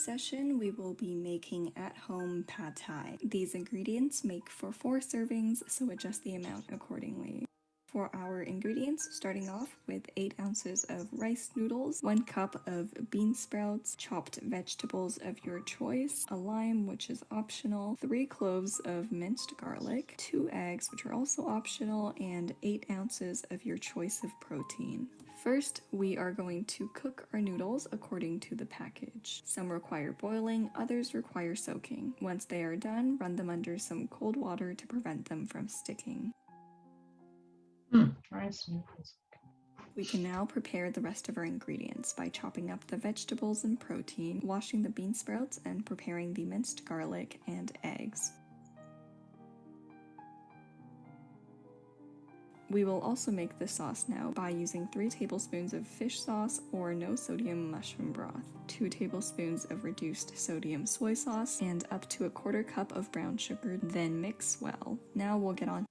session, we will be making at-home pad thai. These ingredients make for 4 servings, so adjust the amount accordingly. For our ingredients, starting off with 8 ounces of rice noodles, 1 cup of bean sprouts, chopped vegetables of your choice, a lime, which is optional, 3 cloves of minced garlic, 2 eggs, which are also optional, and 8 ounces of your choice of protein. First, we are going to cook our noodles according to the package. Some require boiling, others require soaking. Once they are done, run them under some cold water to prevent them from sticking. We can now prepare the rest of our ingredients by chopping up the vegetables and protein, washing the bean sprouts, and preparing the minced garlic and eggs. We will also make the sauce now by using 3 tablespoons of fish sauce or no sodium mushroom broth, 2 tablespoons of reduced sodium soy sauce, and up to 1/4 cup of brown sugar, then mix well. Now we'll get on.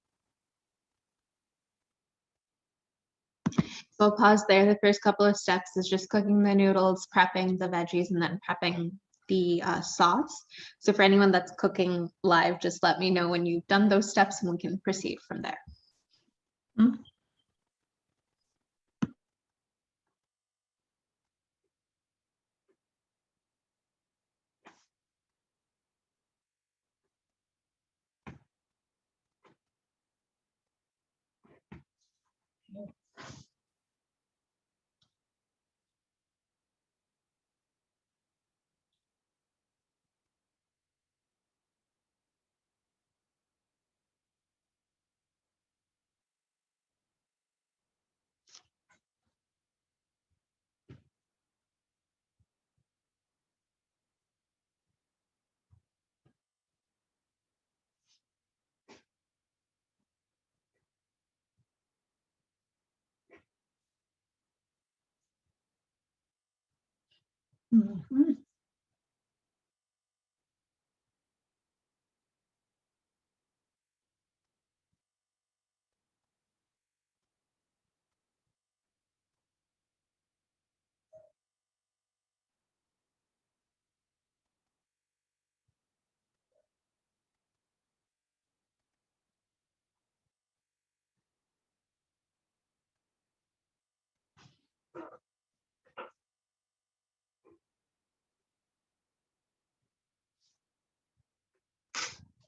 So I'll pause there. The first couple of steps is just cooking the noodles, prepping the veggies, and then prepping the sauce. So for anyone that's cooking live, just let me know when you've done those steps and we can proceed from there.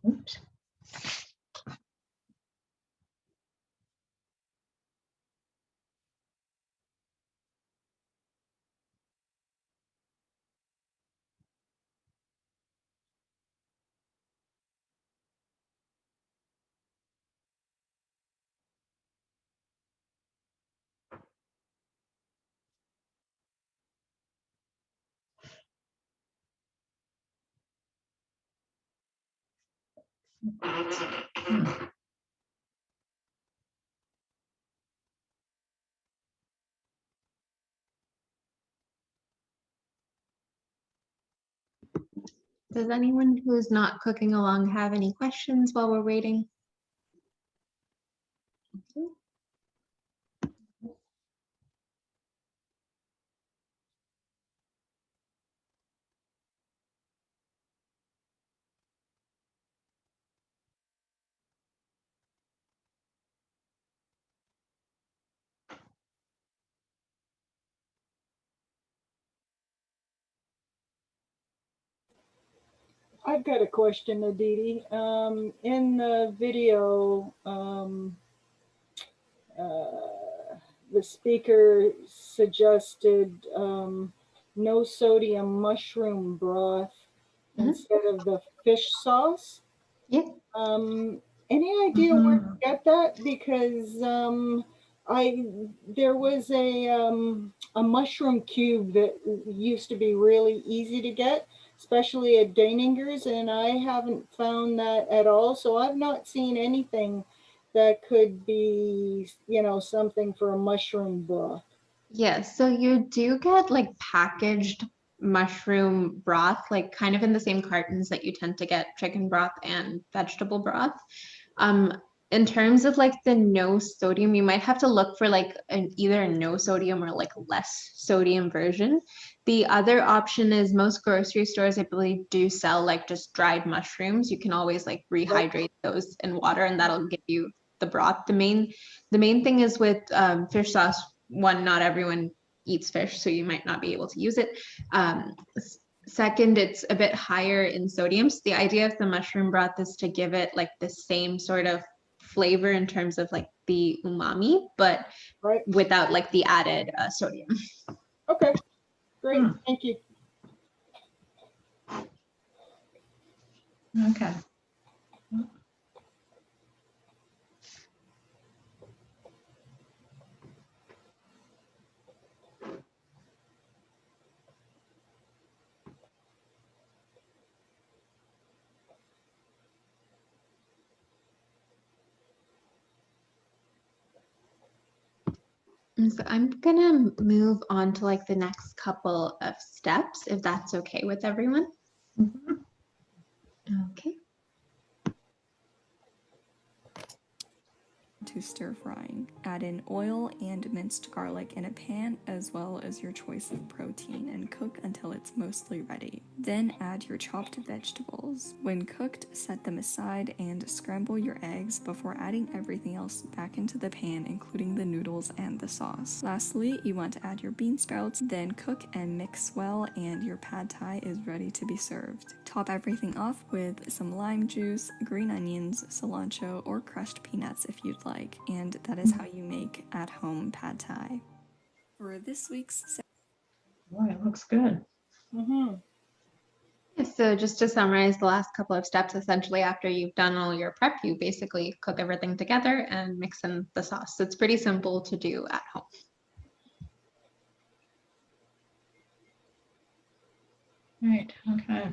Oops. Does anyone who's not cooking along have any questions while we're waiting? Okay. I've got a question, Aditi. In the video, the speaker suggested no sodium mushroom broth instead of the fish sauce. Yeah. Any idea where to get that? Because there was a mushroom cube that used to be really easy to get, especially at Daninger's, and I haven't found that at all. So I've not seen anything that could be, something for a mushroom broth. Yeah, so you do get like packaged mushroom broth, like kind of in the same cartons that you tend to get chicken broth and vegetable broth. in terms of like the no sodium, you might have to look for like either a no sodium or like less sodium version. The other option is most grocery stores, I believe, do sell like just dried mushrooms. You can always like rehydrate those in water, and that'll give you the broth. The main thing is with fish sauce, one, not everyone eats fish, so you might not be able to use it. Second, it's a bit higher in sodium. So the idea of the mushroom broth is to give it like the same sort of flavor in terms of like the umami, but without like the added sodium. Okay, great. Thank you. Okay. And so I'm gonna move on to like the next couple of steps, if that's okay with everyone. Mhm. Okay. To stir frying. Add in oil and minced garlic in a pan, as well as your choice of protein, and cook until it's mostly ready. Then add your chopped vegetables. When cooked, set them aside and scramble your eggs before adding everything else back into the pan, including the noodles and the sauce. Lastly, you want to add your bean sprouts, then cook and mix well, and your pad thai is ready to be served. Top everything off with some lime juice, green onions, cilantro, or crushed peanuts if you'd like. And that is how you make at-home pad thai. For this week's Boy, it looks good. Mm-hmm. So just to summarize the last couple of steps, essentially after you've done all your prep, you basically cook everything together and mix in the sauce. So it's pretty simple to do at home. Right, okay.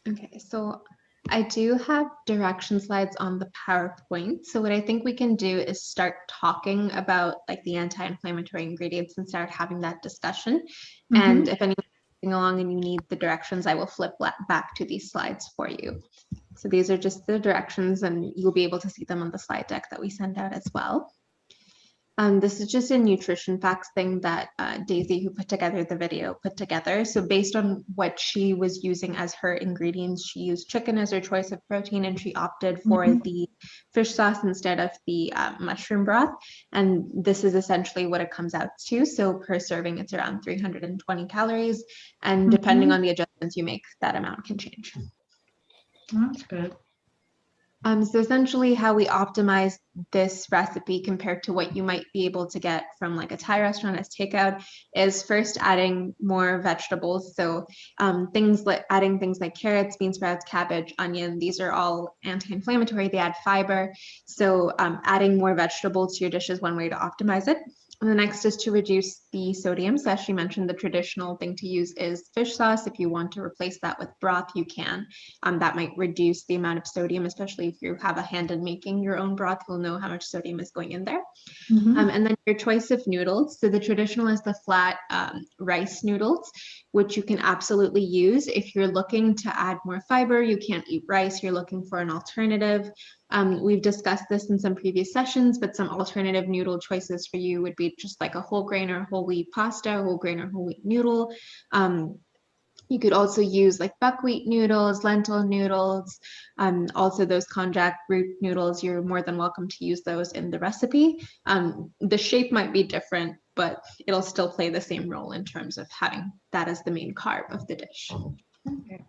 Okay, so I do have direction slides on the PowerPoint. So what I think we can do is start talking about like the anti-inflammatory ingredients and start having that discussion. And if anyone's following along and you need the directions, I will flip back to these slides for you. So these are just the directions, and you'll be able to see them on the slide deck that we send out as well. This is just a nutrition facts thing that Daisy, who put together the video, put together. So based on what she was using as her ingredients, she used chicken as her choice of protein, and she opted for the fish sauce instead of the mushroom broth. And this is essentially what it comes out to. So per serving, it's around 320 calories. And depending on the adjustments you make, that amount can change. That's good. So essentially how we optimize this recipe compared to what you might be able to get from like a Thai restaurant as takeout is first adding more vegetables. So adding things like carrots, bean sprouts, cabbage, onion, these are all anti-inflammatory, they add fiber. So adding more vegetables to your dish is one way to optimize it. And the next is to reduce the sodium. So as she mentioned, the traditional thing to use is fish sauce. If you want to replace that with broth, you can. That might reduce the amount of sodium, especially if you have a hand in making your own broth, you'll know how much sodium is going in there. And then your choice of noodles. So the traditional is the flat rice noodles, which you can absolutely use. If you're looking to add more fiber, you can't eat rice, you're looking for an alternative. We've discussed this in some previous sessions, but some alternative noodle choices for you would be just like a whole grain or whole wheat pasta, whole grain or whole wheat noodle. You could also use like buckwheat noodles, lentil noodles, also those konjac root noodles. You're more than welcome to use those in the recipe. The shape might be different, but it'll still play the same role in terms of having that as the main carb of the dish. Okay.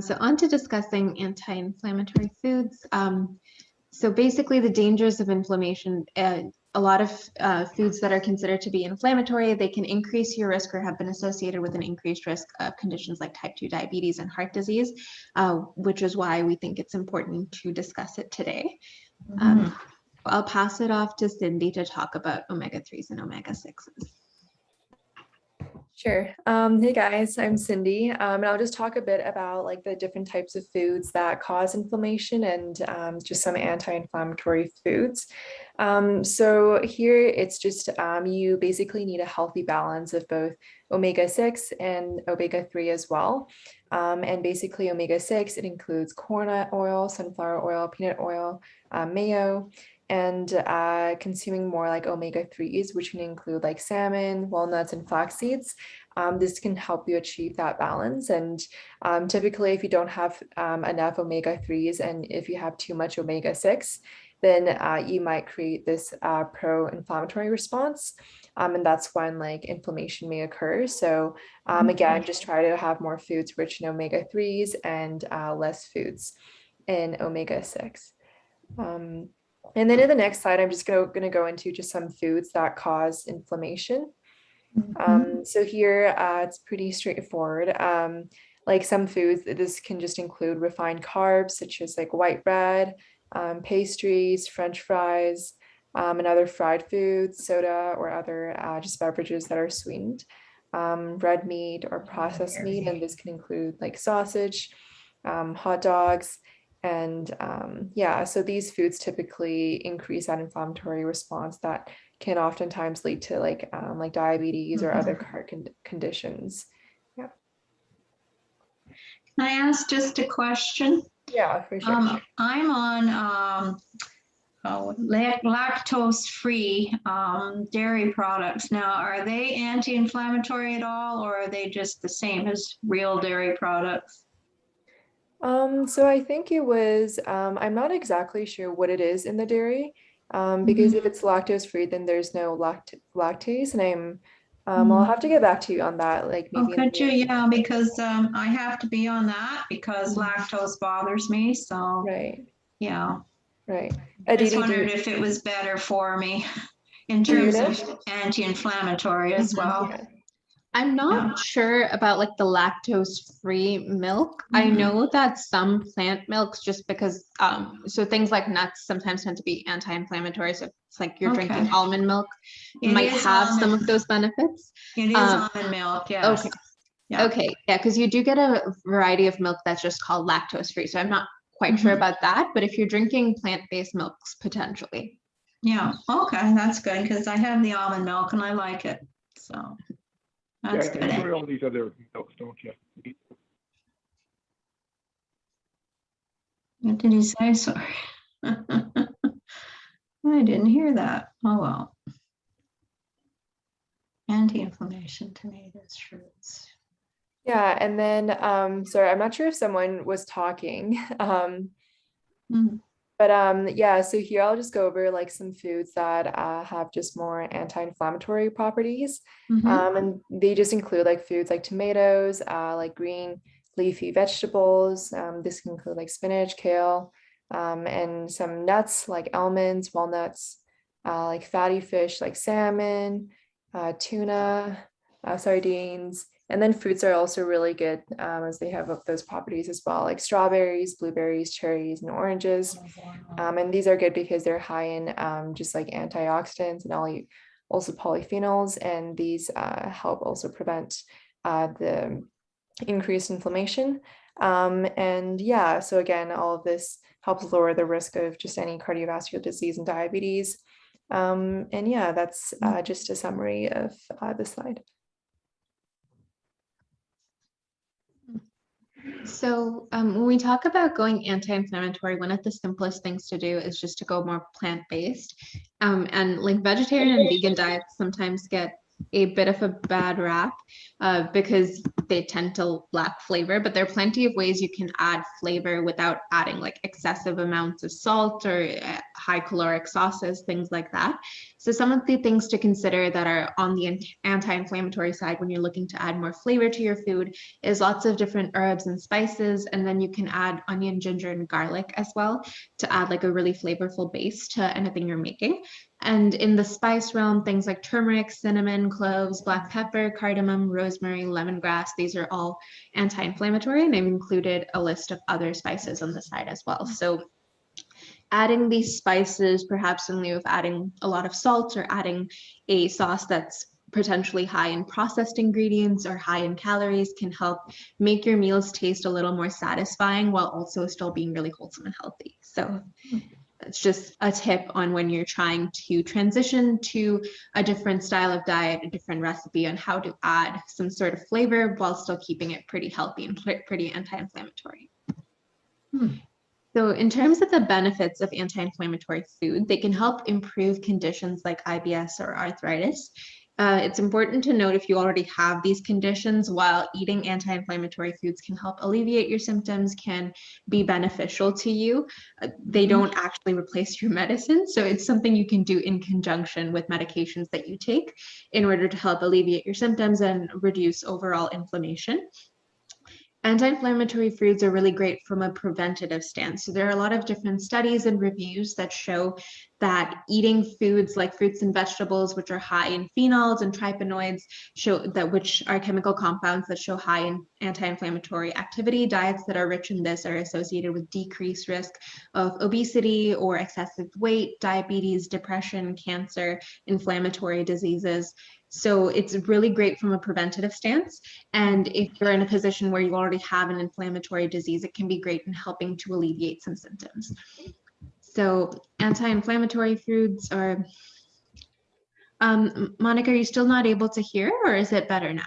So on to discussing anti-inflammatory foods. So basically the dangers of inflammation, a lot of foods that are considered to be inflammatory, they can increase your risk or have been associated with an increased risk of conditions like type 2 diabetes and heart disease, which is why we think it's important to discuss it today. I'll pass it off to Cindy to talk about omega-3s and omega-6s. Sure. Hey guys, I'm Cindy, and I'll just talk a bit about like the different types of foods that cause inflammation and just some anti-inflammatory foods. So here it's just you basically need a healthy balance of both omega-6 and omega-3 as well. And basically omega-6, it includes corn oil, sunflower oil, peanut oil, mayo, and consuming more like omega-3s, which can include like salmon, walnuts, and flax seeds. This can help you achieve that balance. And typically, if you don't have enough omega-3s and if you have too much omega-6, then you might create this pro-inflammatory response. And that's when like inflammation may occur. So again, just try to have more foods rich in omega-3s and less foods in omega-6. And then in the next slide, I'm just going to go into just some foods that cause inflammation. So here it's pretty straightforward. Like some foods, this can just include refined carbs, such as like white bread, pastries, French fries, and other fried foods, soda, or other just beverages that are sweetened, red meat or processed meat, and this can include like sausage, hot dogs, and yeah, so these foods typically increase that inflammatory response that can oftentimes lead to like diabetes or other heart conditions. Yeah. Can I ask just a question? Yeah, for sure. I'm on lactose-free dairy products now. Are they anti-inflammatory at all, or are they just the same as real dairy products? So I think it was, I'm not exactly sure what it is in the dairy, because if it's lactose free, then there's no lactase, and I'll have to get back to you on that. Like Oh, maybe in could the- you? Yeah, because I have to be on that because lactose bothers me. So Right, yeah, right. I just Aditi, wondered if it was better for me in do you terms know? of anti-inflammatory as well. Yeah. I'm not sure about like the lactose-free milk. I know that some plant milks, just because, so things like nuts sometimes tend to be anti-inflammatory. So it's like you're drinking almond milk, It might is have some almond- of those benefits. It is almond milk, yes. Okay. Yeah. Okay, yeah, because you do get a variety of milk that's just called lactose-free. So I'm not quite sure about that, but if you're drinking plant-based milks, potentially. Yeah, okay, that's good because I have the almond milk and I like it. So that's Yeah, you enjoy good. all these other milks, don't you? What did he say? Sorry. I didn't hear that. Oh, well. Anti-inflammation, tomatoes, fruits. Yeah, and then sorry, I'm not sure if someone was talking. But yeah, so here I'll just go over like some foods that have just more anti-inflammatory properties. And they just include like foods like tomatoes, like green leafy vegetables. This can include like spinach, kale, and some nuts like almonds, walnuts, like fatty fish like salmon, tuna, sardines. And then fruits are also really good as they have those properties as well, like strawberries, blueberries, cherries, and oranges. And these are good because they're high in just like antioxidants and also polyphenols. And these help also prevent the increased inflammation. And yeah, so again, all of this helps lower the risk of just any cardiovascular disease and diabetes. And yeah, that's just a summary of the slide. So when we talk about going anti-inflammatory, one of the simplest things to do is just to go more plant-based. And like vegetarian and vegan diets sometimes get a bit of a bad rap because they tend to lack flavor, but there are plenty of ways you can add flavor without adding like excessive amounts of salt or high caloric sauces, things like that. So some of the things to consider that are on the anti-inflammatory side when you're looking to add more flavor to your food is lots of different herbs and spices, and then you can add onion, ginger, and garlic as well to add like a really flavorful base to anything you're making. And in the spice realm, things like turmeric, cinnamon, cloves, black pepper, cardamom, rosemary, lemongrass, these are all anti-inflammatory, and I've included a list of other spices on the side as well. So adding these spices, perhaps in lieu of adding a lot of salt or adding a sauce that's potentially high in processed ingredients or high in calories can help make your meals taste a little more satisfying while also still being really wholesome and healthy. So that's just a tip on when you're trying to transition to a different style of diet, a different recipe on how to add some sort of flavor while still keeping it pretty healthy and pretty anti-inflammatory. So in terms of the benefits of anti-inflammatory food, they can help improve conditions like IBS or arthritis. It's important to note if you already have these conditions, while eating anti-inflammatory foods can help alleviate your symptoms, can be beneficial to you. They don't actually replace your medicine. So it's something you can do in conjunction with medications that you take in order to help alleviate your symptoms and reduce overall inflammation. Anti-inflammatory foods are really great from a preventative stance. So there are a lot of different studies and reviews that show that eating foods like fruits and vegetables, which are high in phenols and terpenoids, which are chemical compounds that show high in anti-inflammatory activity. Diets that are rich in this are associated with decreased risk of obesity or excessive weight, diabetes, depression, cancer, inflammatory diseases. So it's really great from a preventative stance. And if you're in a position where you already have an inflammatory disease, it can be great in helping to alleviate some symptoms. So anti-inflammatory foods are, Monica, are you still not able to hear, or is it better now?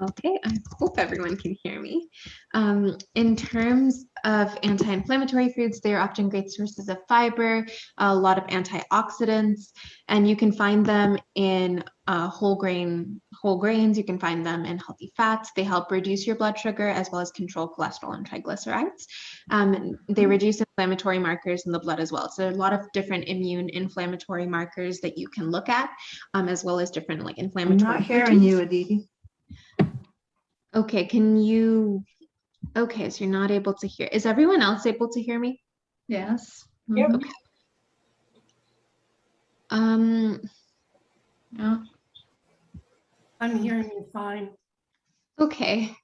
Okay, I hope everyone can hear me. In terms of anti-inflammatory foods, they're often great sources of fiber, a lot of antioxidants, and you can find them in whole grains. You can find them in healthy fats. They help reduce your blood sugar as well as control cholesterol and triglycerides. They reduce inflammatory markers in the blood as well. So there are a lot of different immune inflammatory markers that you can look at, as well as different like inflammatory. I'm not hearing you, Aditi. Okay, okay, so you're not able to hear. Is everyone else able to hear me? Yes. Yep. Okay. Yeah. I'm hearing you fine. Okay.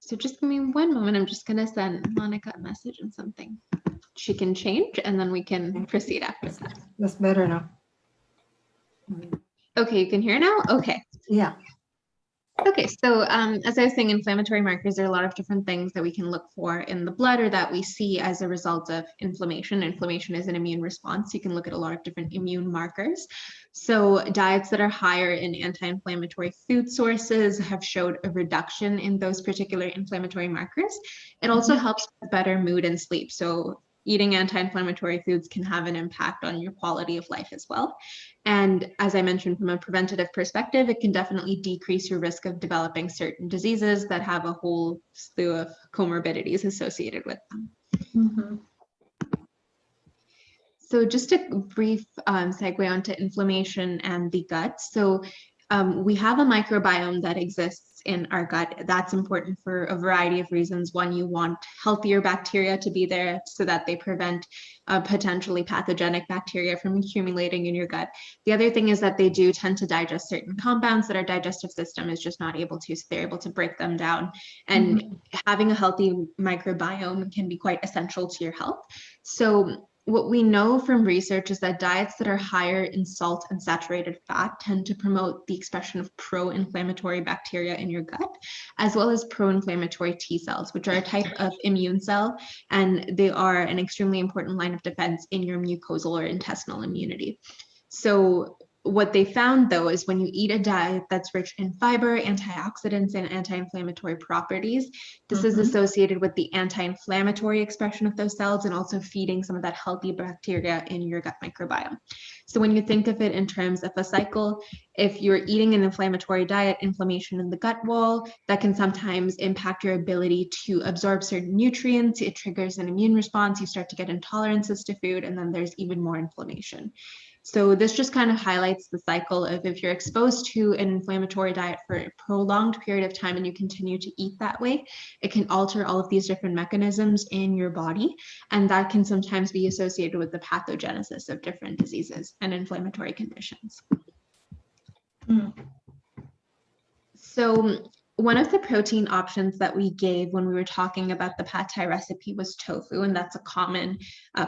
So just give me one moment. I'm just gonna send Monica a message and something she can change, and then we can proceed after that. That's better now. Okay, you can hear now? Okay. Yeah. Okay, so as I was saying, inflammatory markers, there are a lot of different things that we can look for in the blood or that we see as a result of inflammation. Inflammation is an immune response. You can look at a lot of different immune markers. So diets that are higher in anti-inflammatory food sources have showed a reduction in those particular inflammatory markers. It also helps with better mood and sleep. So eating anti-inflammatory foods can have an impact on your quality of life as well. And as I mentioned, from a preventative perspective, it can definitely decrease your risk of developing certain diseases that have a whole slew of comorbidities associated with them. So just a brief segue onto inflammation and the gut. So we have a microbiome that exists in our gut. That's important for a variety of reasons. One, you want healthier bacteria to be there so that they prevent potentially pathogenic bacteria from accumulating in your gut. The other thing is that they do tend to digest certain compounds that our digestive system is just not able to, so they're able to break them down. And having a healthy microbiome can be quite essential to your health. So what we know from research is that diets that are higher in salt and saturated fat tend to promote the expression of pro-inflammatory bacteria in your gut, as well as pro-inflammatory T cells, which are a type of immune cell, and they are an extremely important line of defense in your mucosal or intestinal immunity. So what they found, though, is when you eat a diet that's rich in fiber, antioxidants, and anti-inflammatory properties, this is associated with the anti-inflammatory expression of those cells and also feeding some of that healthy bacteria in your gut microbiome. So when you think of it in terms of a cycle, if you're eating an inflammatory diet, inflammation in the gut wall, that can sometimes impact your ability to absorb certain nutrients. It triggers an immune response. You start to get intolerances to food, and then there's even more inflammation. So this just kind of highlights the cycle of if you're exposed to an inflammatory diet for a prolonged period of time and you continue to eat that way, it can alter all of these different mechanisms in your body. And that can sometimes be associated with the pathogenesis of different diseases and inflammatory conditions. So one of the protein options that we gave when we were talking about the pad thai recipe was tofu, and that's a common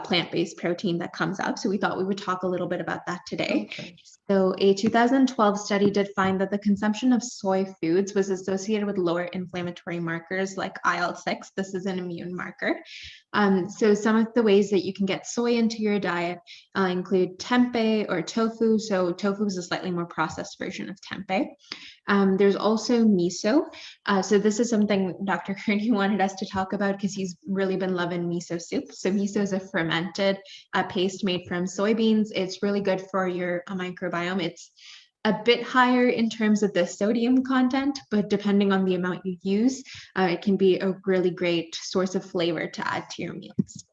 plant-based protein that comes up. So we thought we would talk a little bit about that today. Okay. So a 2012 study did find that the consumption of soy foods was associated with lower inflammatory markers like IL-6. This is an immune marker. So some of the ways that you can get soy into your diet include tempeh or tofu. So tofu is a slightly more processed version of tempeh. There's also miso. So this is something Dr. Curnew wanted us to talk about because he's really been loving miso soup. So miso is a fermented paste made from soybeans. It's really good for your microbiome. It's a bit higher in terms of the sodium content, but depending on the amount you use, it can be a really great source of flavor to add to your meals.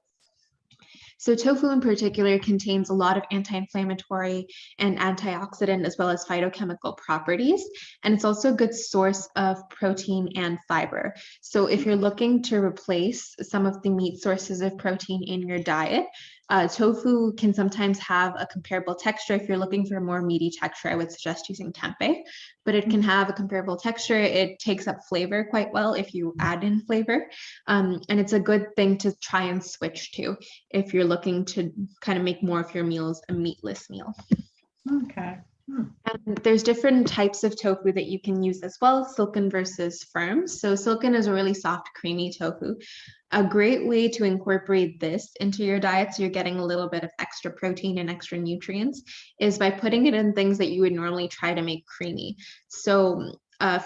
So tofu in particular contains a lot of anti-inflammatory and antioxidant as well as phytochemical properties. And it's also a good source of protein and fiber. So if you're looking to replace some of the meat sources of protein in your diet, tofu can sometimes have a comparable texture. If you're looking for a more meaty texture, I would suggest using tempeh, but it can have a comparable texture. It takes up flavor quite well if you add in flavor. And it's a good thing to try and switch to if you're looking to kind of make more of your meals a meatless meal. Okay. And there's different types of tofu that you can use as well, silken versus firm. So silken is a really soft, creamy tofu. A great way to incorporate this into your diet, so you're getting a little bit of extra protein and extra nutrients, is by putting it in things that you would normally try to make creamy. So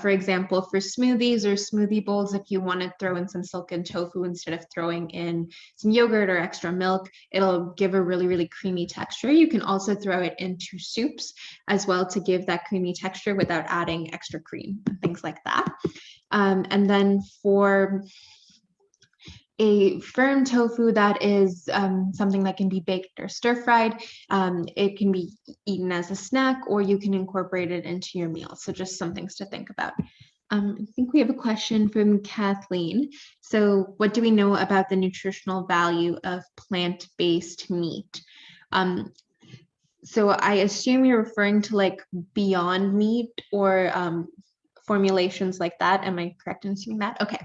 for example, for smoothies or smoothie bowls, if you want to throw in some silken tofu instead of throwing in some yogurt or extra milk, it'll give a really, really creamy texture. You can also throw it into soups as well to give that creamy texture without adding extra cream and things like that. And then for a firm tofu, that is something that can be baked or stir-fried. It can be eaten as a snack, or you can incorporate it into your meal. So just some things to think about. I think we have a question from Kathleen. So what do we know about the nutritional value of plant-based meat? So I assume you're referring to like Beyond Meat or formulations like that. Am I correct in assuming that? Okay.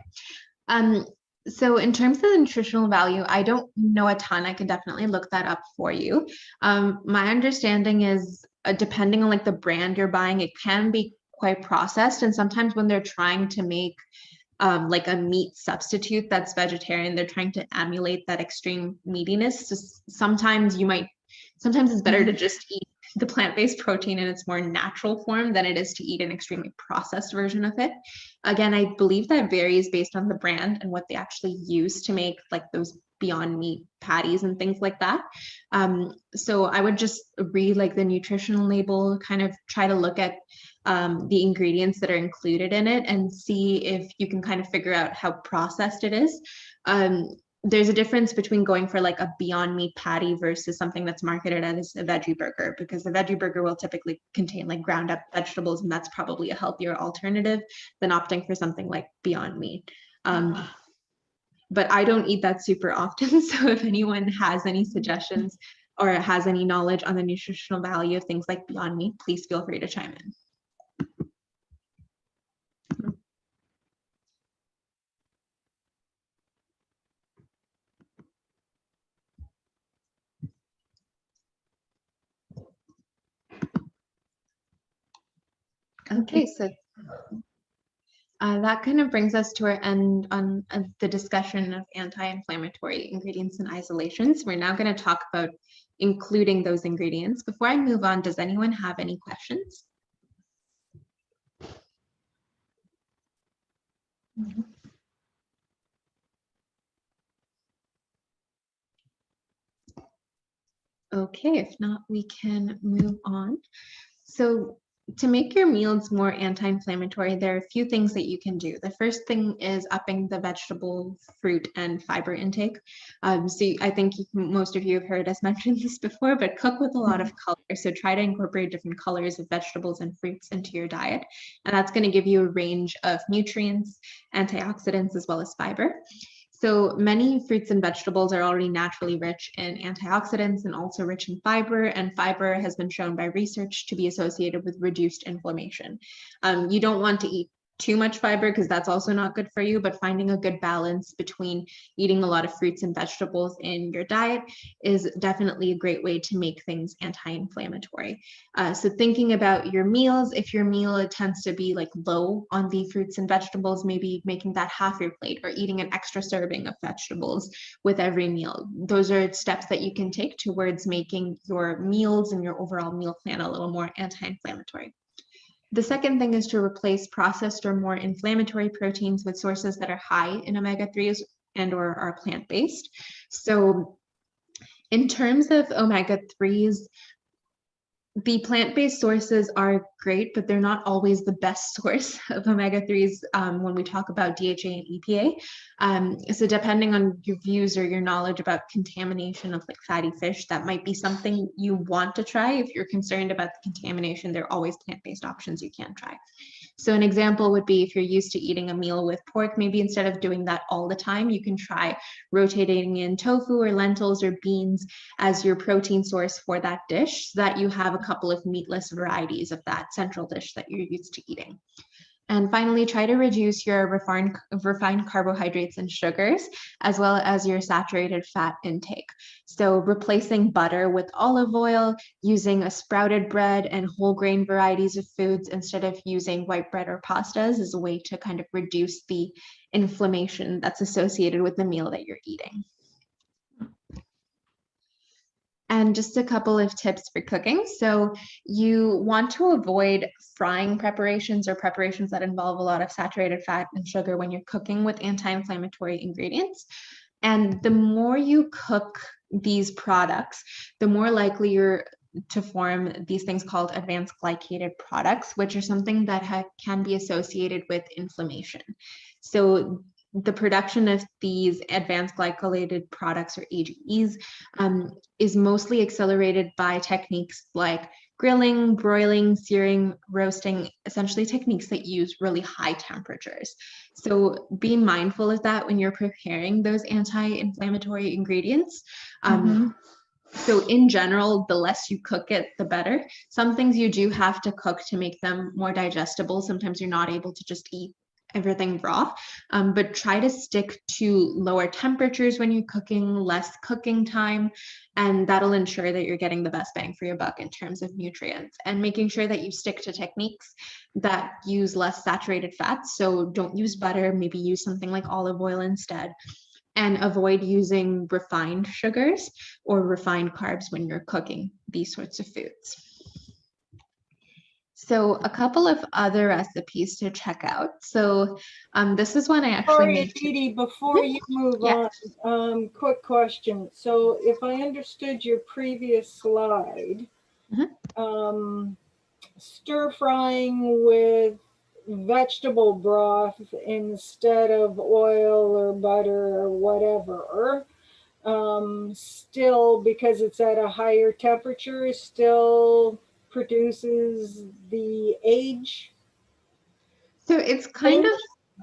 So in terms of the nutritional value, I don't know a ton. I can definitely look that up for you. My understanding is depending on like the brand you're buying, it can be quite processed. And sometimes when they're trying to make like a meat substitute that's vegetarian, they're trying to emulate that extreme meatiness. So sometimes it's better to just eat the plant-based protein in its more natural form than it is to eat an extremely processed version of it. Again, I believe that varies based on the brand and what they actually use to make like those Beyond Meat patties and things like that. So I would just read like the nutritional label, kind of try to look at the ingredients that are included in it and see if you can kind of figure out how processed it is. There's a difference between going for like a Beyond Meat patty versus something that's marketed as a veggie burger, because the veggie burger will typically contain like ground up vegetables, and that's probably a healthier alternative than opting for something like Beyond Meat. But I don't eat that super often. So if anyone has any suggestions or has any knowledge on the nutritional value of things like Beyond Meat, please feel free to chime in. Okay, so that kind of brings us to our end on the discussion of anti-inflammatory ingredients and isolations. We're now going to talk about including those ingredients. Before I move on, does anyone have any questions? Okay, if not, we can move on. So to make your meals more anti-inflammatory, there are a few things that you can do. The first thing is upping the vegetable, fruit, and fiber intake. So I think most of you have heard us mention this before, but cook with a lot of color. So try to incorporate different colors of vegetables and fruits into your diet. And that's going to give you a range of nutrients, antioxidants, as well as fiber. So many fruits and vegetables are already naturally rich in antioxidants and also rich in fiber, and fiber has been shown by research to be associated with reduced inflammation. You don't want to eat too much fiber because that's also not good for you, but finding a good balance between eating a lot of fruits and vegetables in your diet is definitely a great way to make things anti-inflammatory. So thinking about your meals, if your meal tends to be like low on the fruits and vegetables, maybe making that half your plate or eating an extra serving of vegetables with every meal. Those are steps that you can take towards making your meals and your overall meal plan a little more anti-inflammatory. The second thing is to replace processed or more inflammatory proteins with sources that are high in omega-3s and or are plant-based. So in terms of omega-3s, the plant-based sources are great, but they're not always the best source of omega-3s when we talk about DHA and EPA. So depending on your views or your knowledge about contamination of like fatty fish, that might be something you want to try. If you're concerned about the contamination, there are always plant-based options you can try. So an example would be if you're used to eating a meal with pork, maybe instead of doing that all the time, you can try rotating in tofu or lentils or beans as your protein source for that dish so that you have a couple of meatless varieties of that central dish that you're used to eating. And finally, try to reduce your refined carbohydrates and sugars, as well as your saturated fat intake. So replacing butter with olive oil, using a sprouted bread and whole grain varieties of foods instead of using white bread or pastas is a way to kind of reduce the inflammation that's associated with the meal that you're eating. And just a couple of tips for cooking. So you want to avoid frying preparations or preparations that involve a lot of saturated fat and sugar when you're cooking with anti-inflammatory ingredients. And the more you cook these products, the more likely you're to form these things called advanced glycated products, which are something that can be associated with inflammation. So the production of these advanced glycolated products, or AGEs, is mostly accelerated by techniques like grilling, broiling, searing, roasting, essentially techniques that use really high temperatures. So be mindful of that when you're preparing those anti-inflammatory ingredients. So in general, the less you cook it, the better. Some things you do have to cook to make them more digestible. Sometimes you're not able to just eat everything raw, but try to stick to lower temperatures when you're cooking, less cooking time, and that'll ensure that you're getting the best bang for your buck in terms of nutrients, and making sure that you stick to techniques that use less saturated fats. So don't use butter, maybe use something like olive oil instead, and avoid using refined sugars or refined carbs when you're cooking these sorts of foods. So a couple of other recipes to check out. So this is one I actually Sorry, made. Aditi, before you move on, quick question. So if I understood your previous slide, stir frying with vegetable broth instead of oil or butter or whatever, still, because it's at a higher temperature, still produces the age? So it's kind of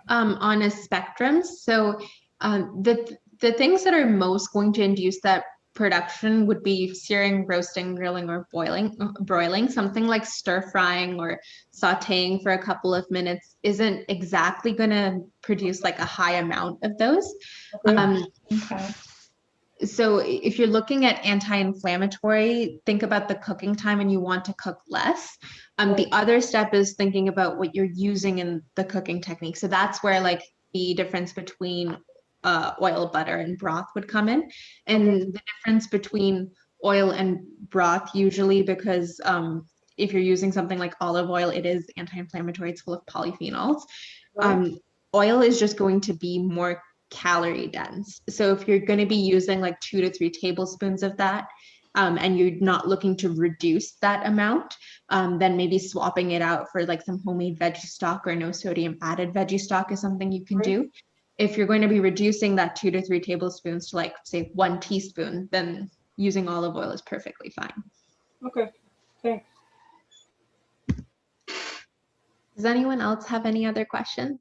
on a spectrum. So the things that are most going to induce that production would be searing, roasting, grilling, or broiling. Something like stir frying or sauteing for a couple of minutes isn't exactly going to produce like a high amount of those. Okay. So if you're looking at anti-inflammatory, think about the cooking time and you want to cook less. The other step is thinking about what you're using in the cooking technique. So that's where like the difference between oil, butter, and broth would come in. And the difference between oil and broth usually, because if you're using something like olive oil, it is anti-inflammatory, it's full of polyphenols. Oil is just going to be more calorie dense. So if you're going to be using like 2 to 3 tablespoons of that, and you're not looking to reduce that amount, then maybe swapping it out for like some homemade veggie stock or no sodium added veggie stock is something you can do. If you're going to be reducing that 2 to 3 tablespoons to like say 1 teaspoon, then using olive oil is perfectly fine. Okay, thanks. Does anyone else have any other questions?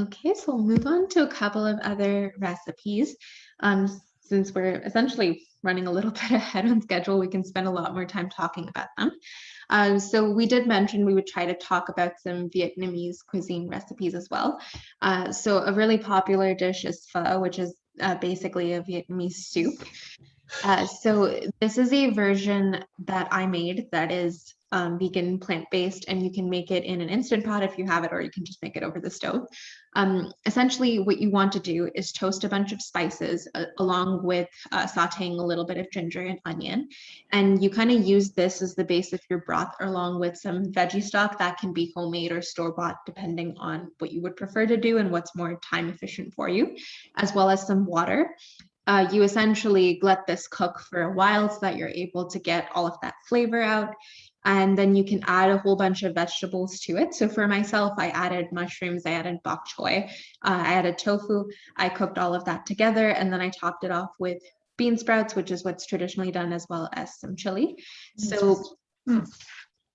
Okay, so we'll move on to a couple of other recipes. Since we're essentially running a little bit ahead on schedule, we can spend a lot more time talking about them. So we did mention we would try to talk about some Vietnamese cuisine recipes as well. So a really popular dish is pho, which is basically a Vietnamese soup. So this is a version that I made that is vegan, plant-based, and you can make it in an Instant Pot if you have it, or you can just make it over the stove. Essentially, what you want to do is toast a bunch of spices along with sauteing a little bit of ginger and onion. And you kind of use this as the base of your broth along with some veggie stock that can be homemade or store-bought, depending on what you would prefer to do and what's more time efficient for you, as well as some water. You essentially let this cook for a while so that you're able to get all of that flavor out. And then you can add a whole bunch of vegetables to it. So for myself, I added mushrooms, I added bok choy, I added tofu. I cooked all of that together, and then I topped it off with bean sprouts, which is what's traditionally done, as well as some chili. So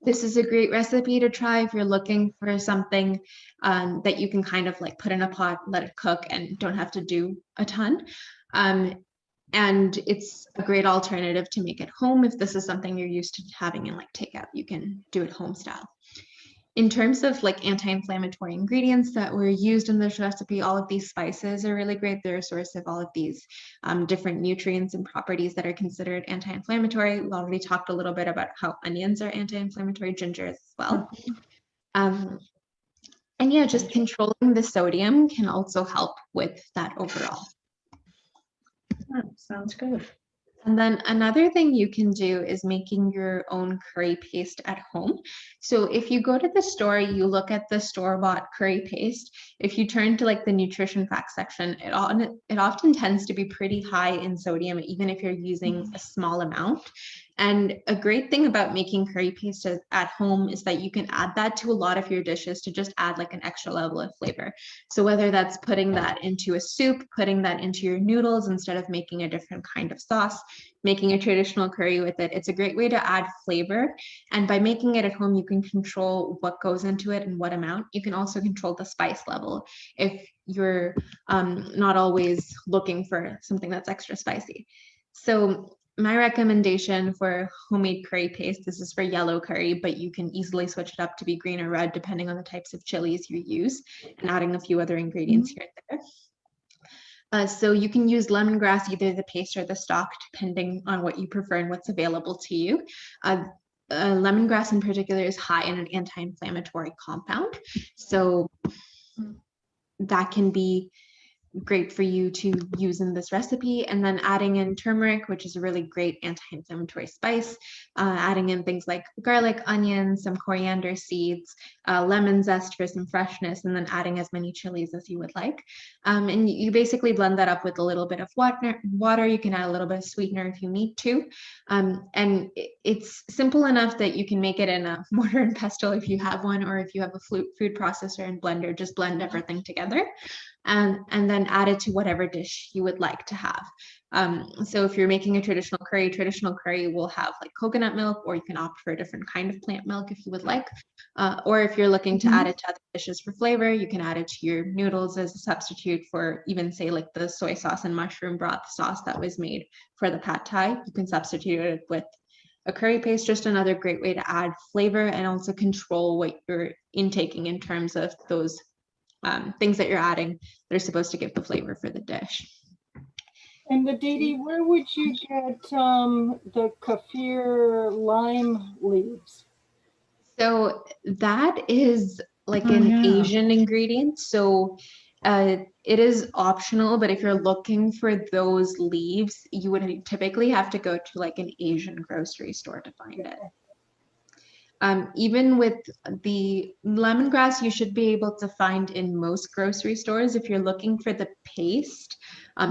this is a great recipe to try if you're looking for something that you can kind of like put in a pot, let it cook, and don't have to do a ton. And it's a great alternative to make at home. If this is something you're used to having in like takeout, you can do it home style. In terms of like anti-inflammatory ingredients that were used in this recipe, all of these spices are really great. They're a source of all of these different nutrients and properties that are considered anti-inflammatory. We already talked a little bit about how onions are anti-inflammatory, ginger as well. And yeah, just controlling the sodium can also help with that overall. Sounds good. And then another thing you can do is making your own curry paste at home. So if you go to the store, you look at the store-bought curry paste. If you turn to like the nutrition facts section, it often tends to be pretty high in sodium, even if you're using a small amount. And a great thing about making curry paste at home is that you can add that to a lot of your dishes to just add like an extra level of flavor. So whether that's putting that into a soup, putting that into your noodles instead of making a different kind of sauce, making a traditional curry with it, it's a great way to add flavor. And by making it at home, you can control what goes into it and what amount. You can also control the spice level if you're not always looking for something that's extra spicy. So my recommendation for homemade curry paste, this is for yellow curry, but you can easily switch it up to be green or red depending on the types of chilies you use, and adding a few other ingredients here and there. So you can use lemongrass, either the paste or the stock, depending on what you prefer and what's available to you. Lemongrass in particular is high in an anti-inflammatory compound, so that can be great for you to use in this recipe. And then adding in turmeric, which is a really great anti-inflammatory spice, adding in things like garlic, onions, some coriander seeds, lemon zest for some freshness, and then adding as many chilies as you would like. And you basically blend that up with a little bit of water. You can add a little bit of sweetener if you need to. And it's simple enough that you can make it in a mortar and pestle if you have one, or if you have a food processor and blender, just blend everything together. And then add it to whatever dish you would like to have. So if you're making a traditional curry will have like coconut milk, or you can opt for a different kind of plant milk if you would like. Or if you're looking to add it to other dishes for flavor, you can add it to your noodles as a substitute for even say like the soy sauce and mushroom broth sauce that was made for the pad thai. You can substitute it with a curry paste, just another great way to add flavor and also control what you're intaking in terms of those things that you're adding that are supposed to give the flavor for the dish. And Aditi, where would you get the kaffir lime leaves? So that is like an Asian ingredient. So it is optional, but if you're looking for those leaves, you would typically have to go to like an Asian grocery store to find it. Even with the lemongrass, you should be able to find in most grocery stores. If you're looking for the paste,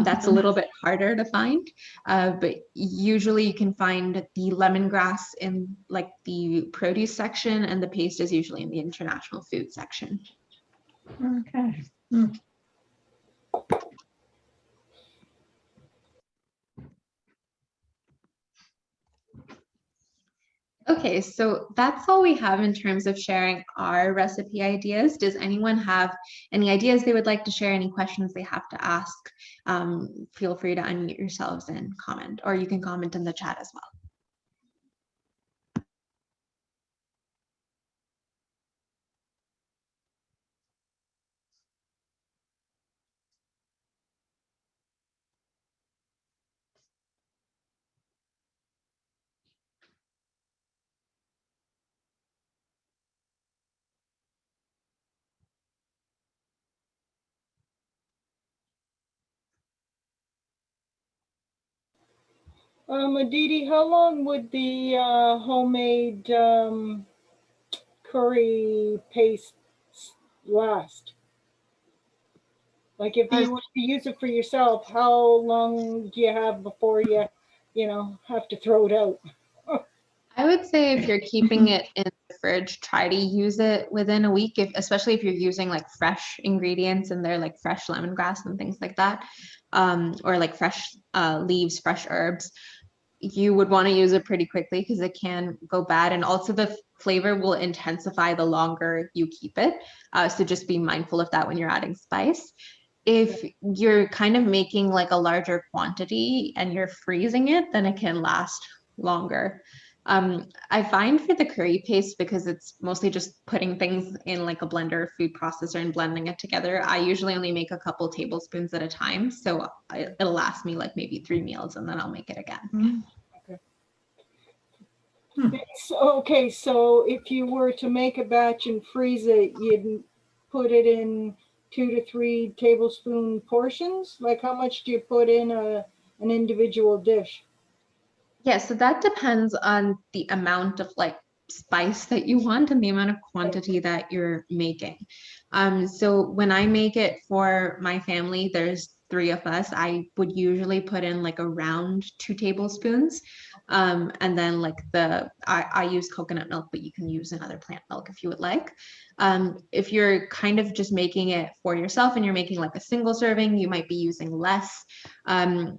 that's a little bit harder to find, but usually you can find the lemongrass in like the produce section, and the paste is usually in the international food section. Okay. Okay, so that's all we have in terms of sharing our recipe ideas. Does anyone have any ideas they would like to share, any questions they have to ask? Feel free to unmute yourselves and comment, or you can comment in the chat as well. Aditi, how long would the homemade curry paste last? Like if you were to use it for yourself, how long do you have before you know, have to throw it out? I would say if you're keeping it in the fridge, try to use it within a week, especially if you're using like fresh ingredients and they're like fresh lemongrass and things like that, or like fresh leaves, fresh herbs. You would want to use it pretty quickly because it can go bad, and also the flavor will intensify the longer you keep it. So just be mindful of that when you're adding spice. If you're kind of making like a larger quantity and you're freezing it, then it can last longer. I find for the curry paste, because it's mostly just putting things in like a blender or food processor and blending it together, I usually only make a couple tablespoons at a time. So it'll last me like maybe 3 meals and then I'll make it again. Okay, so if you were to make a batch and freeze it, you'd put it in 2 to 3 tablespoon portions? Like how much do you put in an individual dish? Yeah, so that depends on the amount of like spice that you want and the amount of quantity that you're making. So when I make it for my family, there's 3 of us. I would usually put in like around 2 tablespoons. And then like I use coconut milk, but you can use another plant milk if you would like. If you're kind of just making it for yourself and you're making like a single serving, you might be using less.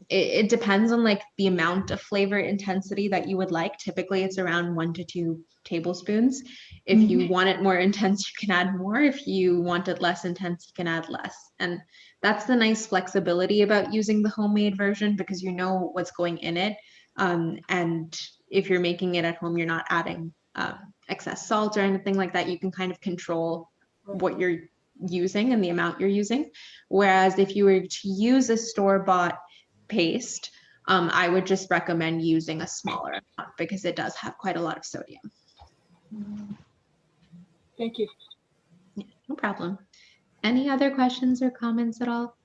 It depends on like the amount of flavor intensity that you would like. Typically it's around 1 to 2 tablespoons. If you want it more intense, you can add more. If you want it less intense, you can add less. And that's the nice flexibility about using the homemade version, because you know what's going in it. And if you're making it at home, you're not adding excess salt or anything like that. You can kind of control what you're using and the amount you're using. Whereas if you were to use a store-bought paste, I would just recommend using a smaller amount because it does have quite a lot of sodium. Thank you. Yeah, no problem. Any other questions or comments at all?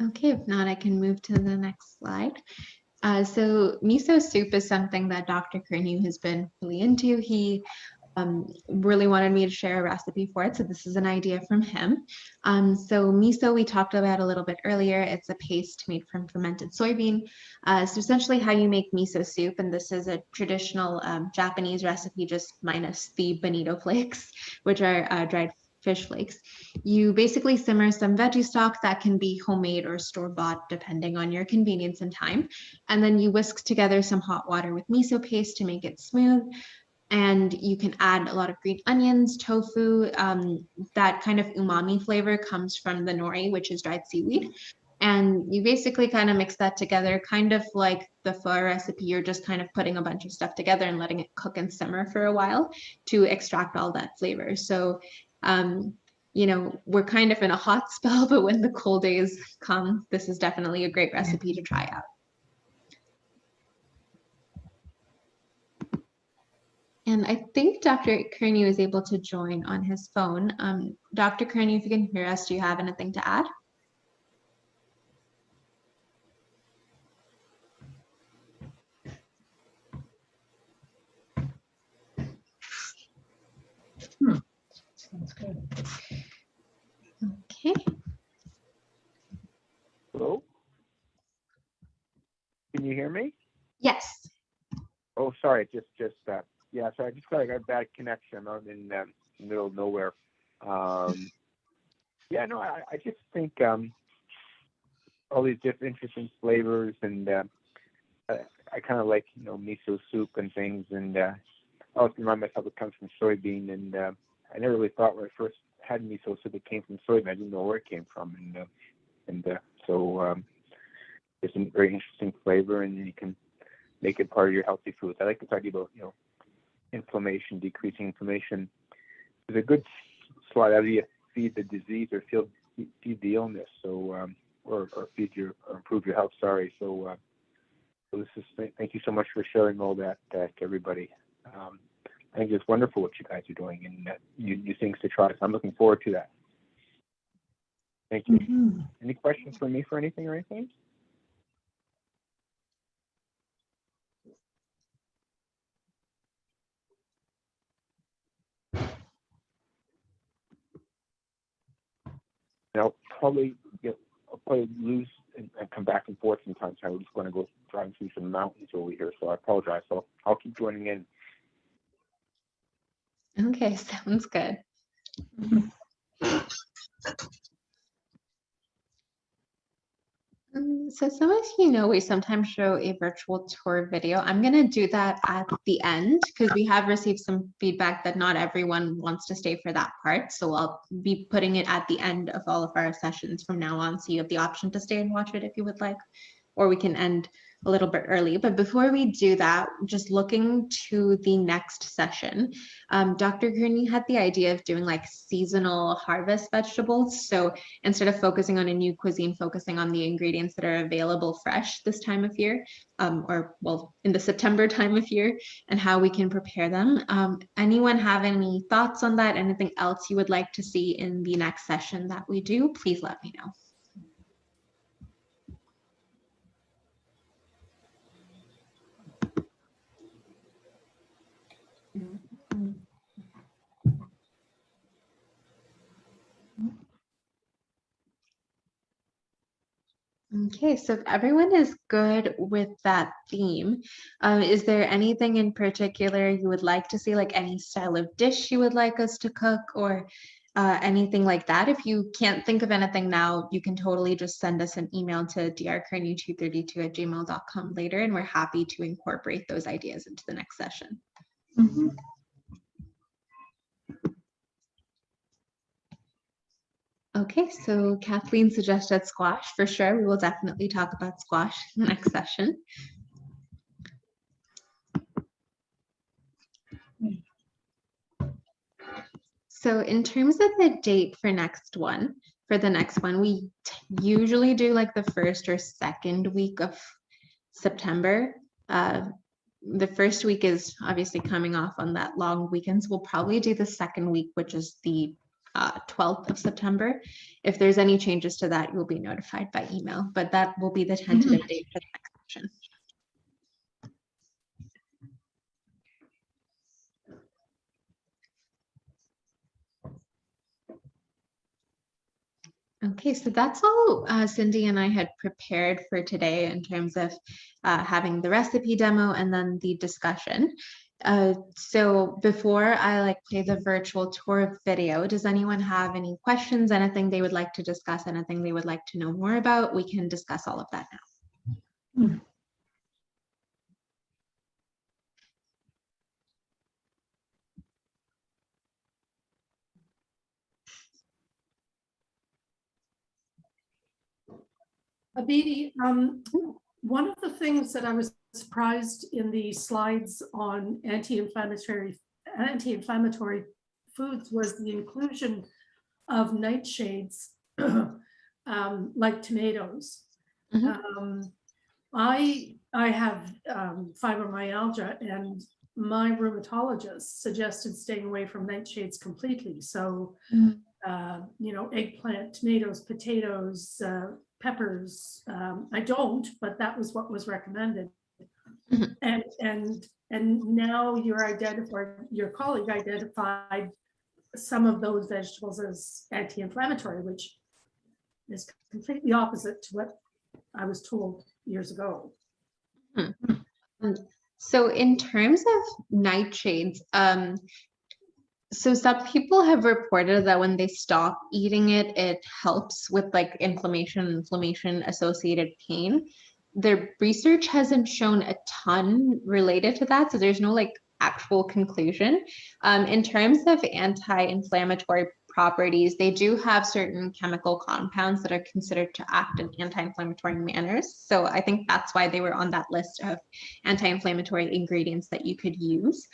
Okay, if not, I can move to the next slide. So miso soup is something that Dr. Curnew has been really into. He really wanted me to share a recipe for it, so this is an idea from him. So miso we talked about a little bit earlier. It's a paste made from fermented soybean. So essentially how you make miso soup, and this is a traditional Japanese recipe, just minus the bonito flakes, which are dried fish flakes. You basically simmer some veggie stock that can be homemade or store-bought depending on your convenience and time. And then you whisk together some hot water with miso paste to make it smooth. And you can add a lot of green onions, tofu. That kind of umami flavor comes from the nori, which is dried seaweed. And you basically kind of mix that together, kind of like the pho recipe. You're just kind of putting a bunch of stuff together and letting it cook and simmer for a while to extract all that flavor. So, you know, we're kind of in a hot spell, but when the cool days come, this is definitely a great recipe to try out. And I think Dr. Curnew is able to join on his phone. Dr. Curnew, if you can hear us, do you have anything to add? Sounds good. Okay. Hello? Can you hear me? Yes. Oh, sorry, just Yeah, so I just got a bad connection. I'm in the middle of nowhere. Yeah, no, I just think all these different interesting flavors, and I kind of like, miso soup and things, and I always remind myself it comes from soybean, and I never really thought when I first had miso soup it came from soybean. I didn't know where it came from, so it's a very interesting flavor, and you can make it part of your healthy foods. I like this idea about inflammation, decreasing inflammation. There's a good slide. How do you feed the disease or feed the illness? So or improve your health. Sorry. So thank you so much for sharing all that to everybody. I think it's wonderful what you guys are doing, and new things to try. So I'm looking forward to that. Thank you. Mm-hmm. Any questions for me for anything or anything? I'll probably lose and come back and forth sometimes. I was just going to go driving through some mountains over here, so I apologize. So I'll keep joining in. Okay, sounds good. So some of you know we sometimes show a virtual tour video. I'm going to do that at the end because we have received some feedback that not everyone wants to stay for that part. So I'll be putting it at the end of all of our sessions from now on. So you have the option to stay and watch it if you would like, or we can end a little bit early. But before we do that, just looking to the next session, Dr. Curnew had the idea of doing like seasonal harvest vegetables. So instead of focusing on a new cuisine, focusing on the ingredients that are available fresh this time of year, in the September time of year, and how we can prepare them. Anyone have any thoughts on that? Anything else you would like to see in the next session that we do? Please let me know. Okay, so if everyone is good with that theme, is there anything in particular you would like to see, like any style of dish you would like us to cook, or anything like that? If you can't think of anything now, you can totally just send us an email to drcurnew232@gmail.com later, and we're happy to incorporate those ideas into the next session. Mm-hmm. Okay, so Kathleen suggested squash for sure. We will definitely talk about squash in the next session. So in terms of the date for the next one, we usually do like the first or second week of September. The first week is obviously coming off on that long weekend. So we'll probably do the second week, which is the 12th of September. If there's any changes to that, you'll be notified by email, but that will be the tentative date for the next session. Okay, so that's all Cindy and I had prepared for today in terms of having the recipe demo and then the discussion. So before I play the virtual tour video, does anyone have any questions, anything they would like to discuss, anything they would like to know more about? We can discuss all of that now. Abidi, one of the things that I was surprised in the slides on anti-inflammatory foods was the inclusion of nightshades like tomatoes. I have fibromyalgia, and my rheumatologist suggested staying away from nightshades completely. So, eggplant, tomatoes, potatoes, peppers. I don't, but that was what was recommended. And now your colleague identified some of those vegetables as anti-inflammatory, which is completely opposite to what I was told years ago. So in terms of nightshades, so some people have reported that when they stop eating it, it helps with like inflammation associated pain. The research hasn't shown a ton related to that, so there's no like actual conclusion. In terms of anti-inflammatory properties, they do have certain chemical compounds that are considered to act in anti-inflammatory manners. So I think that's why they were on that list of anti-inflammatory ingredients that you could use.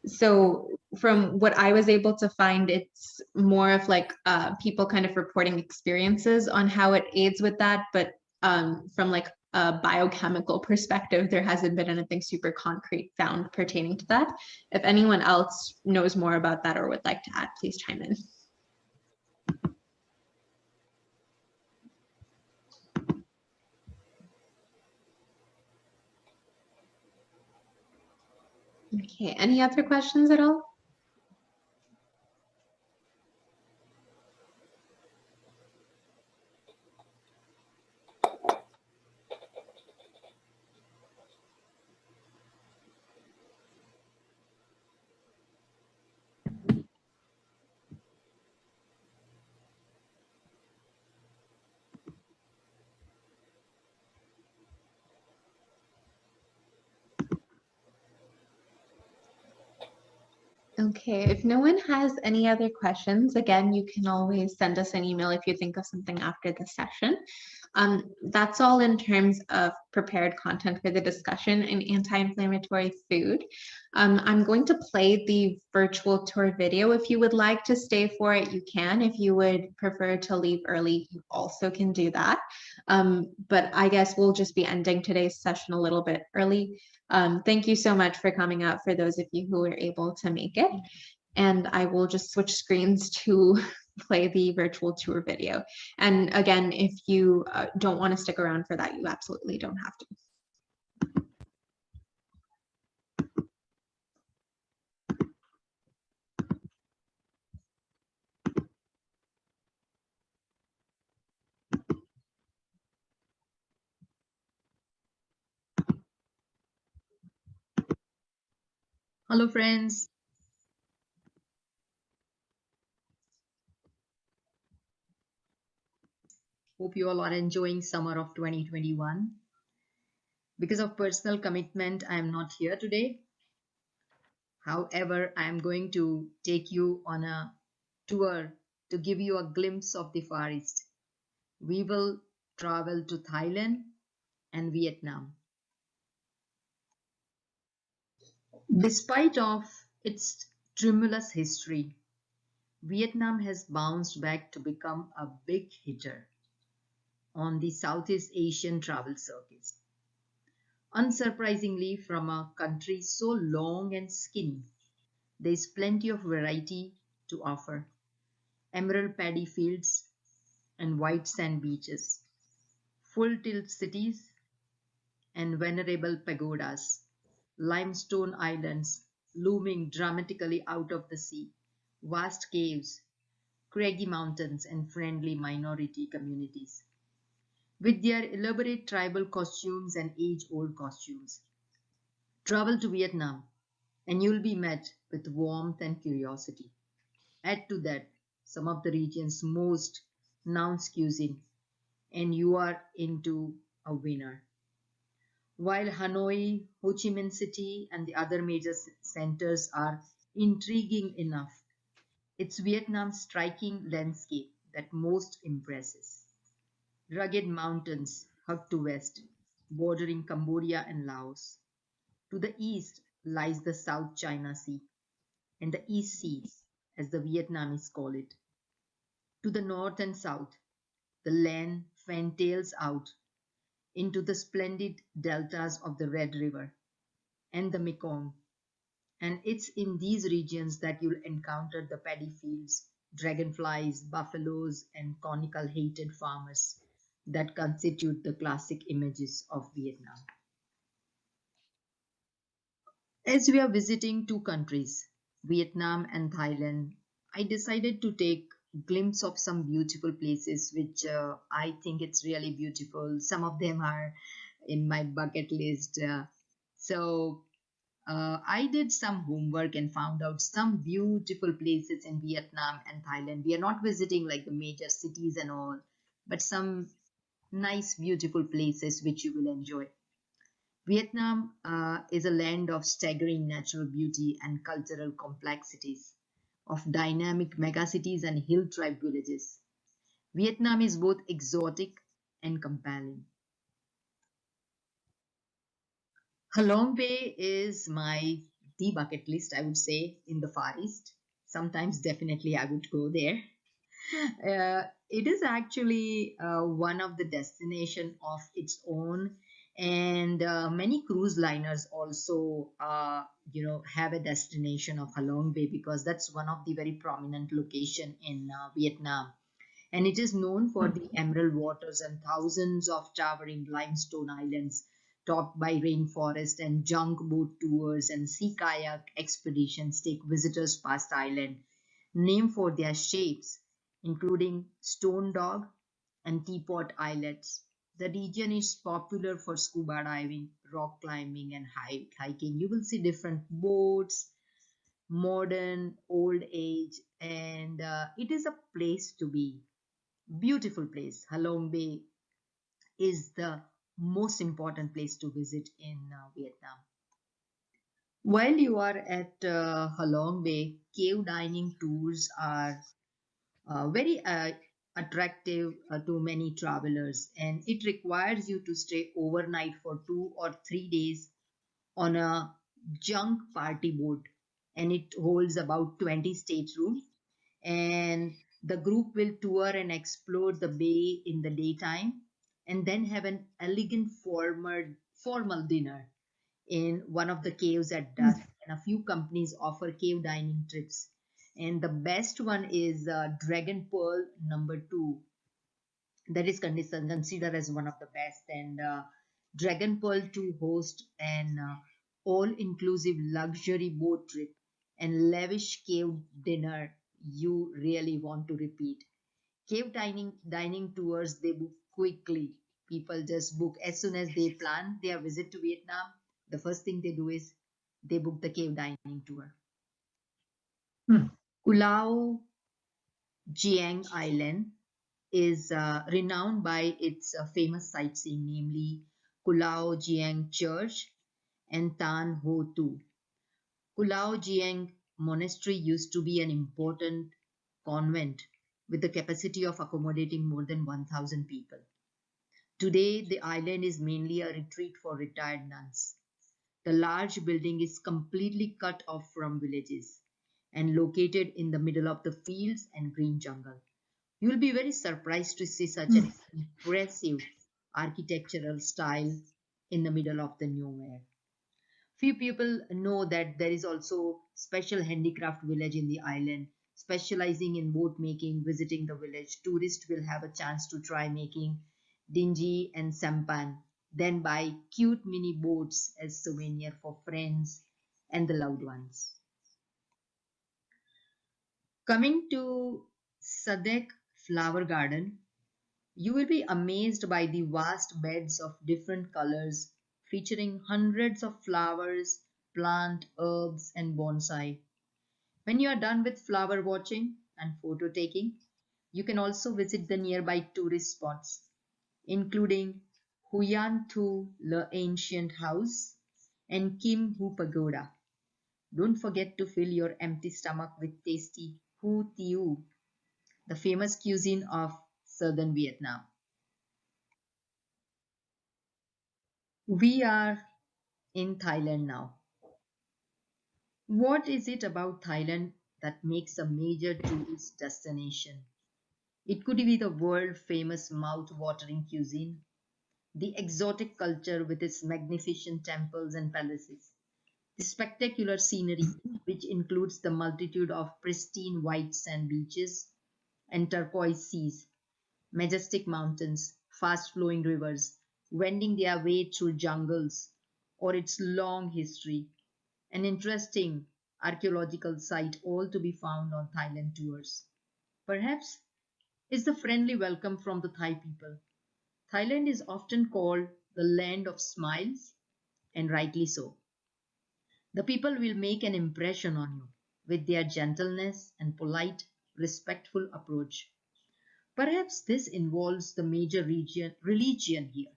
So from what I was able to find, it's more of like people kind of reporting experiences on how it aids with that. But from like a biochemical perspective, there hasn't been anything super concrete found pertaining to that. If anyone else knows more about that or would like to add, please chime in. Okay, any other questions at all? Okay, if no one has any other questions, again, you can always send us an email if you think of something after the session. That's all in terms of prepared content for the discussion in anti-inflammatory food. I'm going to play the virtual tour video. If you would like to stay for it, you can. If you would prefer to leave early, you also can do that. But I guess we'll just be ending today's session a little bit early. Thank you so much for coming out, for those of you who were able to make it. And I will just switch screens to play the virtual tour video. And again, if you don't want to stick around for that, you absolutely don't have to. Hello, friends. Hope you all are enjoying summer of 2021. Because of personal commitment, I am not here today. However, I am going to take you on a tour to give you a glimpse of the Far East. We will travel to Thailand and Vietnam. Despite of its tumultuous history, Vietnam has bounced back to become a big hitter on the Southeast Asian travel circuit. Unsurprisingly, from a country so long and skinny, there is plenty of variety to offer. Emerald paddy fields and white sand beaches, full tilt cities and venerable pagodas, limestone islands looming dramatically out of the sea, vast caves, craggy mountains and friendly minority communities. With their elaborate tribal costumes and age-old costumes. Travel to Vietnam and you'll be met with warmth and curiosity. Add to that some of the region's most nuanced cuisine and you are into a winner. While Hanoi, Ho Chi Minh City and the other major centers are intriguing enough, it's Vietnam's striking landscape that most impresses. Rugged mountains hug to west, bordering Cambodia and Laos. To the east lies the South China Sea, and the East Sea, as the Vietnamese call it. To the north and south, the land fantails out into the splendid deltas of the Red River and the Mekong. And it's in these regions that you'll encounter the paddy fields, dragonflies, buffaloes, and conical hated farmers that constitute the classic images of Vietnam. As we are visiting two countries, Vietnam and Thailand, I decided to take a glimpse of some beautiful places which I think it's really beautiful. Some of them are in my bucket list. So I did some homework and found out some beautiful places in Vietnam and Thailand. We are not visiting like the major cities and all, but some nice, beautiful places which you will enjoy. Vietnam is a land of staggering natural beauty and cultural complexities, of dynamic megacities and hill tribe villages. Vietnam is both exotic and compelling. Halong Bay is my the bucket list, I would say, in the Far East. Sometimes definitely I would go there. It is actually one of the destination of its own, and many cruise liners also, have a destination of Halong Bay because that's one of the very prominent location in Vietnam, and it is known for the emerald waters and thousands of towering limestone islands topped by rainforest, and junk boat tours and sea kayak expeditions take visitors past the island, named for their shapes, including Stone Dog and Teapot Islets. The region is popular for scuba diving, rock climbing, and hiking. You will see different boats, modern, old age, and it is a place to be. Beautiful place. Halong Bay is the most important place to visit in Vietnam. While you are at Halong Bay, cave dining tours are very attractive to many travelers, and it requires you to stay overnight for 2 or 3 days on a junk party boat, and it holds about 20 staterooms, and the group will tour and explore the bay in the daytime and then have an elegant formal dinner in one of the caves at dusk. And a few companies offer cave dining trips, and the best one is Dragon Pearl number 2, that is considered as one of the best. And Dragon Pearl 2 host an all-inclusive luxury boat trip and lavish cave dinner you really want to repeat. Cave dining tours, they book quickly. People just book as soon as they plan their visit to Vietnam. The first thing they do is they book the cave dining tour. Kulao Giang Island is renowned by its famous sightseeing, namely Kulao Giang Church and Tan Ho Tu. Kulao Giang Monastery used to be an important convent with the capacity of accommodating more than 1,000 people. Today, the island is mainly a retreat for retired nuns. The large building is completely cut off from villages and located in the middle of the fields and green jungle. You will be very surprised to see such an impressive architectural style in the middle of the nowhere. Few people know that there is also special handicraft village in the island, specializing in boat making. Visiting the village, tourists will have a chance to try making dingy and sampan, then buy cute mini boats as souvenir for friends and the loved ones. Coming to Sadek Flower Garden, you will be amazed by the vast beds of different colors featuring hundreds of flowers, plant, herbs, and bonsai. When you are done with flower watching and photo taking, you can also visit the nearby tourist spots, including Huyan Thu Le Ancient House and Kim Hu Pagoda. Don't forget to fill your empty stomach with tasty Hu Tiu, the famous cuisine of southern Vietnam. We are in Thailand now. What is it about Thailand that makes a major tourist destination? It could be the world famous mouth-watering cuisine, the exotic culture with its magnificent temples and palaces, the spectacular scenery, which includes the multitude of pristine white sand beaches and turquoise seas, majestic mountains, fast-flowing rivers, wending their way through jungles, or its long history, an interesting archaeological site, all to be found on Thailand tours. Perhaps is the friendly welcome from the Thai people. Thailand is often called the land of smiles and rightly so. The people will make an impression on you with their gentleness and polite, respectful approach. Perhaps this involves the major religion here,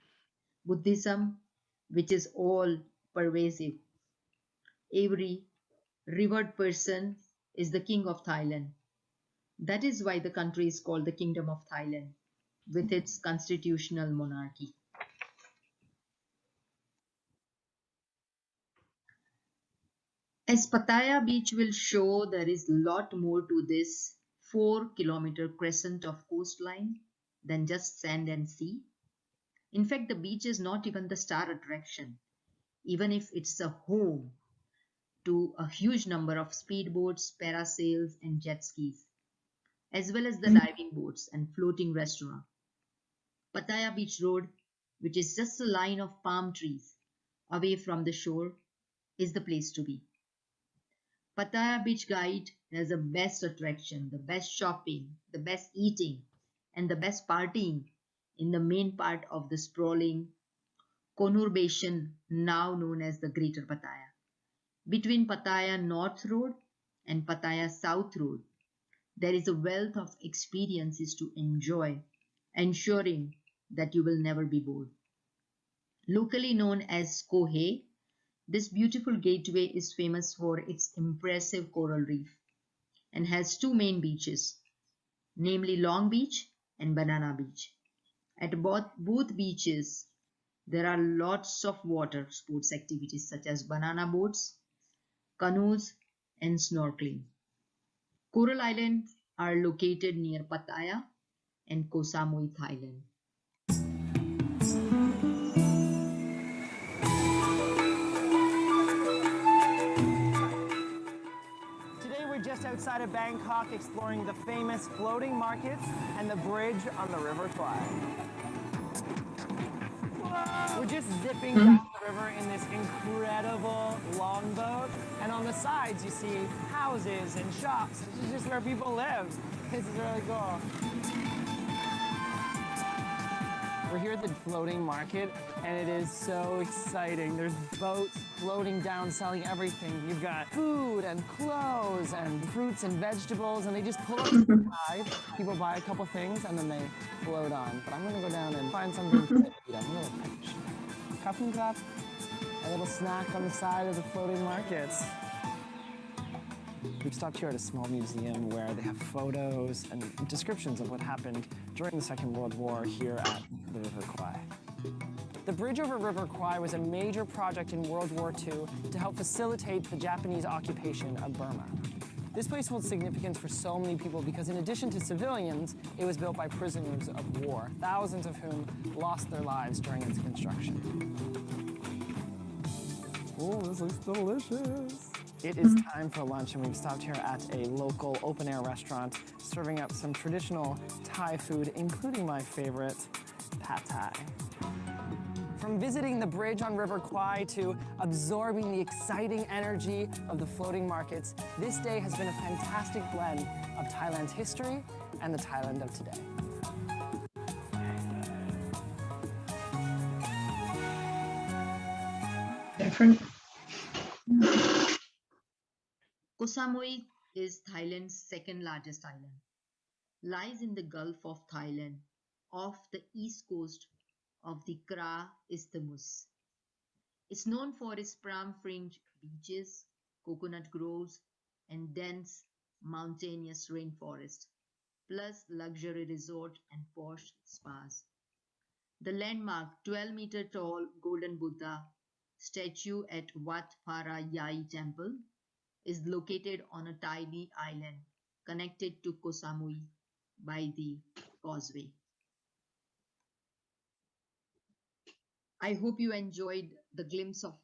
Buddhism, which is all pervasive. Every revered person is the king of Thailand. That is why the country is called the Kingdom of Thailand, with its constitutional monarchy. As Pattaya Beach will show, there is a lot more to this 4-kilometer crescent of coastline than just sand and sea. In fact, the beach is not even the star attraction, even if it's a home to a huge number of speedboats, parasails, and jet skis, as well as the diving boats and floating restaurant. Pattaya Beach Road, which is just a line of palm trees away from the shore, is the place to be. Pattaya Beach Guide has the best attraction, the best shopping, the best eating, and the best partying in the main part of the sprawling conurbation now known as the Greater Pattaya. Between Pattaya North Road and Pattaya South Road, there is a wealth of experiences to enjoy, ensuring that you will never be bored. Locally known as Koh Hei, this beautiful gateway is famous for its impressive coral reef and has two main beaches, namely Long Beach and Banana Beach. At both beaches, there are lots of water sports activities such as banana boats, canoes, and snorkeling. Coral Islands are located near Pattaya and Koh Samui, Thailand. Today we're just outside of Bangkok exploring the famous floating markets and the bridge on the River Kwai. We're just zipping down the river in this incredible longboat, and on the sides you see houses and shops. This is just where people live. This is really cool. We're here at the floating market, and it is so exciting. There's boats floating down selling everything. You've got food and clothes and fruits and vegetables, and they just pull up to the side. People buy a couple things, and then they float on. But I'm going to go down and find something to eat. I'm a little pinch. Kapun krap, a little snack on the side of the floating markets. We've stopped here at a small museum where they have photos and descriptions of what happened during the Second World War here at the River Kwai. The bridge over River Kwai was a major project in World War II to help facilitate the Japanese occupation of Burma. This place holds significance for so many people because in addition to civilians, it was built by prisoners of war, thousands of whom lost their lives during its construction. Oh, this looks delicious. It is time for lunch, and we've stopped here at a local open-air restaurant serving up some traditional Thai food, including my favorite, pad Thai. From visiting the bridge on River Kwai to absorbing the exciting energy of the floating markets, this day has been a fantastic blend of Thailand's history and the Thailand of today. Different. Koh Samui is Thailand's second largest island. Lies in the Gulf of Thailand, off the east coast of the Kra Isthmus. It's known for its palm-fringed beaches, coconut groves, and dense mountainous rainforest, plus luxury resort and posh spas. The landmark 12-meter-tall Golden Buddha statue at Wat Phara Yai Temple is located on a tiny island connected to Koh Samui by the causeway. I hope you enjoyed the glimpse of